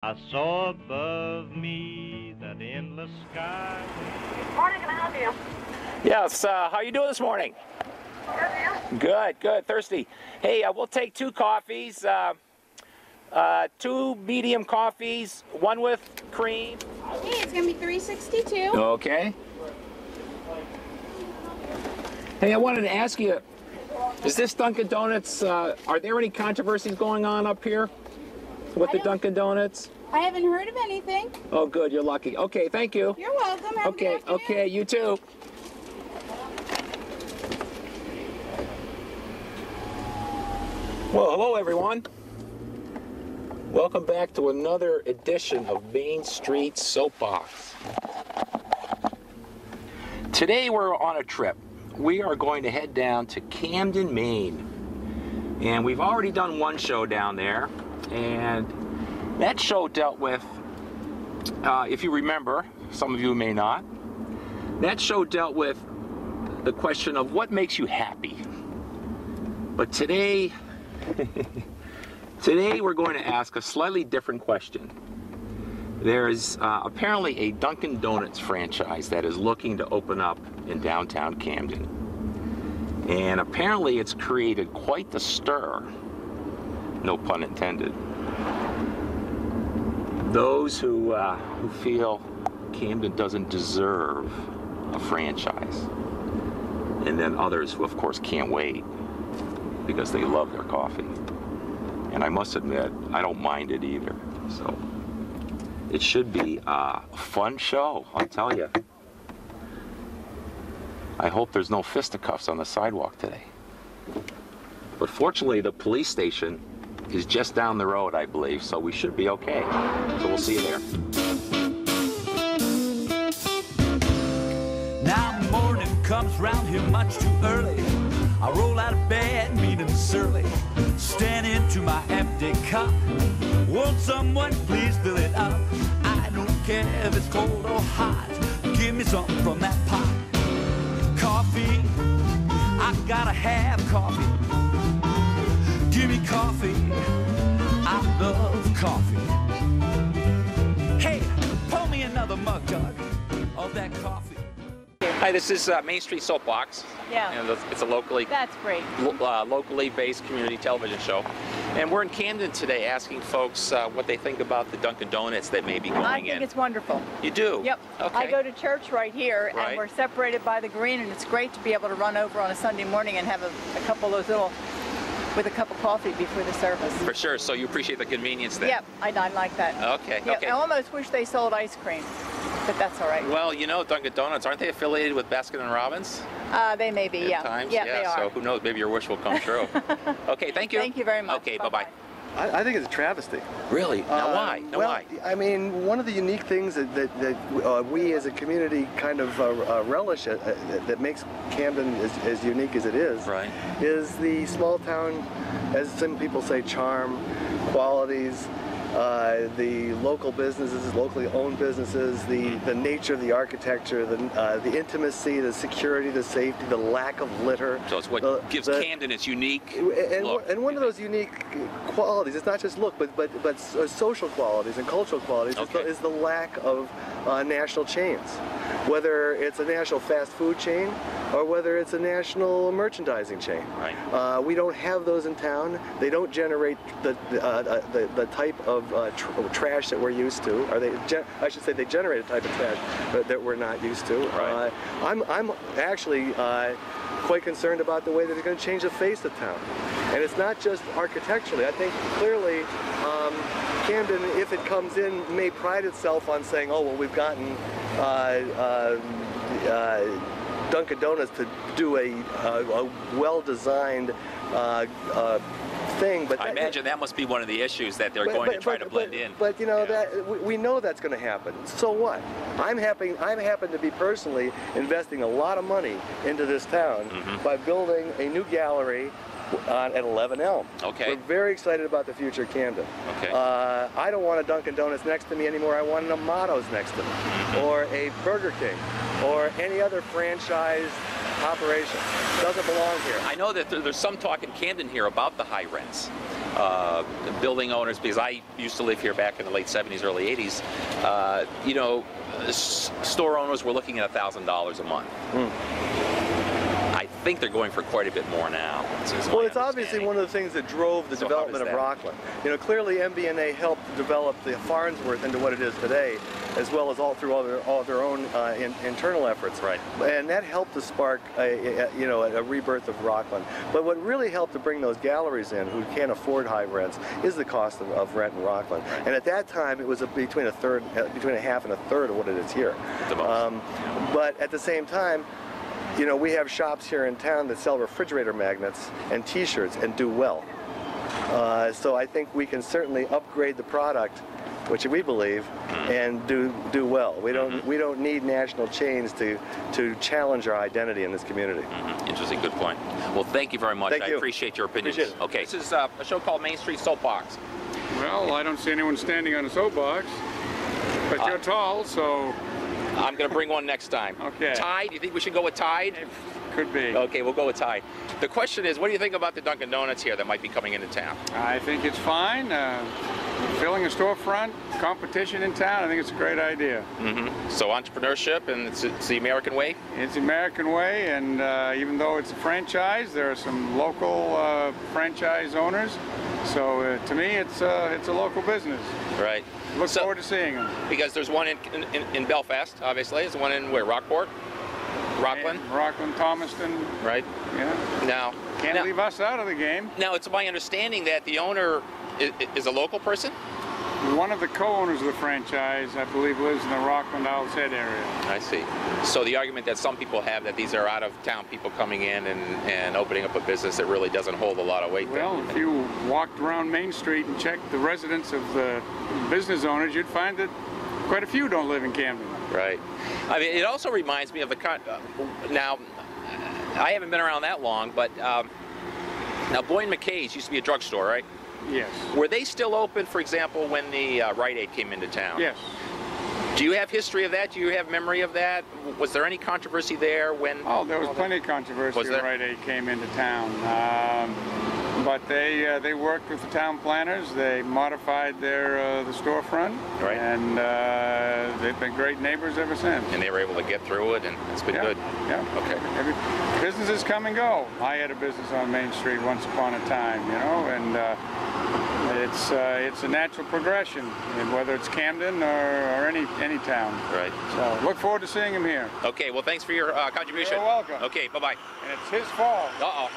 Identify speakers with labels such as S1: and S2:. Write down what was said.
S1: I saw above me that endless sky.
S2: Morning, can I help you?
S3: Yes, how you doing this morning? Good, good, thirsty. Hey, we'll take 2 coffees, 2 medium coffees, 1 with cream.
S4: Hey, it's gonna be $3.62.
S3: Okay. Hey, I wanted to ask you, is this Dunkin' Donuts, are there any controversies going on up here with the Dunkin' Donuts?
S4: I haven't heard of anything.
S3: Oh, good, you're lucky. Okay, thank you.
S4: You're welcome. Have a good afternoon.
S3: Okay, you too. Well, hello everyone. Welcome back to another edition of Main Street Soapbox. Today we're on a trip. We are going to head down to Camden, Maine. And we've already done 1 show down there. And that show dealt with, if you remember, some of you may not, that show dealt with the question of what makes you happy. But today, today we're going to ask a slightly different question. There's apparently a Dunkin' Donuts franchise that is looking to open up in downtown Camden. And apparently it's created quite the stir, no pun intended. Those who feel Camden doesn't deserve a franchise. And then others who, of course, can't wait because they love their coffee. And I must admit, I don't mind it either. So it should be a fun show, I'll tell you. I hope there's no fisticuffs on the sidewalk today. But fortunately, the police station is just down the road, I believe, so we should be okay. So we'll see you there.
S5: Now morning comes round here much too early. I roll out of bed, mean and surly, stand into my empty cup. Won't someone please fill it up? I don't care if it's cold or hot. Give me something from that pot. Coffee, I gotta have coffee. Give me coffee, I love coffee. Hey, pour me another mug jug of that coffee.
S3: Hi, this is Main Street Soapbox.
S4: Yeah.
S3: And it's a locally based community television show. And we're in Camden today asking folks what they think about the Dunkin' Donuts that may be going in.
S4: I think it's wonderful.
S3: You do?
S4: Yep.
S3: Okay.
S4: I go to church right here,
S3: Right.
S4: and we're separated by the green, and it's great to be able to run over on a Sunday morning and have a couple of those little, with a cup of coffee before the service.
S3: For sure. So you appreciate the convenience then?
S4: Yep, I like that.
S3: Okay.
S4: Yep,
S3: Okay.
S4: I almost wish they sold ice cream, but that's all right.
S3: Well, you know, Dunkin' Donuts, aren't they affiliated with Baskin and Robbins?
S4: They may be, yeah.
S3: At times?
S4: Yeah, they are.
S3: So who knows, maybe your wish will come true. Okay, thank you.
S4: Thank you very much.
S3: Okay, bye-bye.
S6: I think it's a travesty.
S3: Really? Now why? Now
S6: well,
S3: why?
S6: I mean, one of the unique things that we as a community kind of relish that makes Camden as unique as it is,
S3: Right.
S6: is the small town, as some people say, charm, qualities, the local businesses, locally owned businesses, the nature of the architecture, the intimacy, the security, the safety, the lack of litter.
S3: So it's what gives Camden its unique look.
S6: And one of those unique qualities, it's not just look, but social qualities and cultural qualities, is the lack of national chains. Whether it's a national fast food chain or whether it's a national merchandising chain.
S3: Right.
S6: We don't have those in town. They don't generate the type of trash that we're used to, or I should say they generate a type of trash that we're not used to.
S3: Right.
S6: I'm actually quite concerned about the way that it's going to change the face of town. And it's not just architecturally. I think clearly Camden, if it comes in, may pride itself on saying, oh, well, we've gotten Dunkin' Donuts to do a well-designed thing, but
S3: I imagine that must be one of the issues that they're going to try to blend in.
S6: But you know, that we know that's going to happen. So what? I'm happy to be personally investing a lot of money into this town by building a new gallery at 11 Elm.
S3: Okay.
S6: We're very excited about the future of Camden.
S3: Okay.
S6: I don't want a Dunkin' Donuts next to me anymore. I want an Amato's next to me, or a Burger King, or any other franchise operation. It doesn't belong here.
S3: I know that there's some talk in Camden here about the high rents. building owners, because I used to live here back in the late 70s, early 80s, you know, store owners were looking at $1,000 a month. I think they're going for quite a bit more now.
S6: Well, it's obviously one of the things that drove the development of Rockland. You know, clearly MBNA helped develop the Farnsworth into what it is today, as well as all through all their own internal efforts.
S3: Right.
S6: And that helped to spark a rebirth of Rockland. But what really helped to bring those galleries in, who can't afford high rents, is the cost of rent in Rockland. And at that time, it was between a half and a third of what it is here. But at the same time, you know, we have shops here in town that sell refrigerator magnets and T-shirts and do well. So I think we can certainly upgrade the product, which we believe, and do well. We don't need national chains to challenge our identity in this community.
S3: Interesting, good point. Well, thank you very much.
S6: Thank you.
S3: I appreciate your opinions.
S6: Appreciate it.
S3: Okay, this is a show called Main Street Soapbox.
S7: Well, I don't see anyone standing on a soapbox, but you're tall, so...
S3: I'm going to bring one next time.
S7: Okay.
S3: Tide? You think we should go with Tide?
S7: It could be.
S3: Okay, we'll go with Tide. The question is, what do you think about the Dunkin Donuts here that might be coming into town?
S7: I think it's fine. Filling a storefront, competition in town, I think it's a great idea.
S3: So entrepreneurship, and it's the American way?
S7: It's the American way, and even though it's a franchise, there are some local franchise owners. So to me, it's a local business.
S3: Right.
S7: Look forward to seeing them.
S3: Because there's one in Belfast, obviously. There's one in where? Rockport? Rockland?
S7: And Rockland, Thomaston.
S3: Right.
S7: Yeah.
S3: Now,
S7: Can't leave us out of the game.
S3: Now, it's my understanding that the owner is a local person?
S7: One of the co-owners of the franchise, I believe, lives in the Rockland Owl's Head area.
S3: I see. So the argument that some people have that these are out-of-town people coming in and opening up a business that really doesn't hold a lot of weight.
S7: Well, if you walked around Main Street and checked the residents of the business owners, you'd find that quite a few don't live in Camden.
S3: Right. I mean, it also reminds me of the now, I haven't been around that long, but now Boyd McKay's used to be a drugstore, right?
S7: Yes.
S3: Were they still open, for example, when the Rite Aid came into town?
S7: Yes.
S3: Do you have history of that? Do you have memory of that? Was there any controversy there when...
S7: Oh, there was plenty of controversy when Rite Aid came into town. But they worked with the town planners. They modified the storefront.
S3: Right.
S7: And they've been great neighbors ever since.
S3: And they were able to get through it, and it's been good.
S7: Yeah.
S3: Okay.
S7: Businesses come and go. I had a business on Main Street once upon a time, you know, and it's a natural progression, whether it's Camden or any town.
S3: Right.
S7: So look forward to seeing him here.
S3: Okay. Well, thanks for your contribution.
S7: You're welcome.
S3: Okay. Bye-bye.
S7: And it's his fault.
S3: Uh-oh.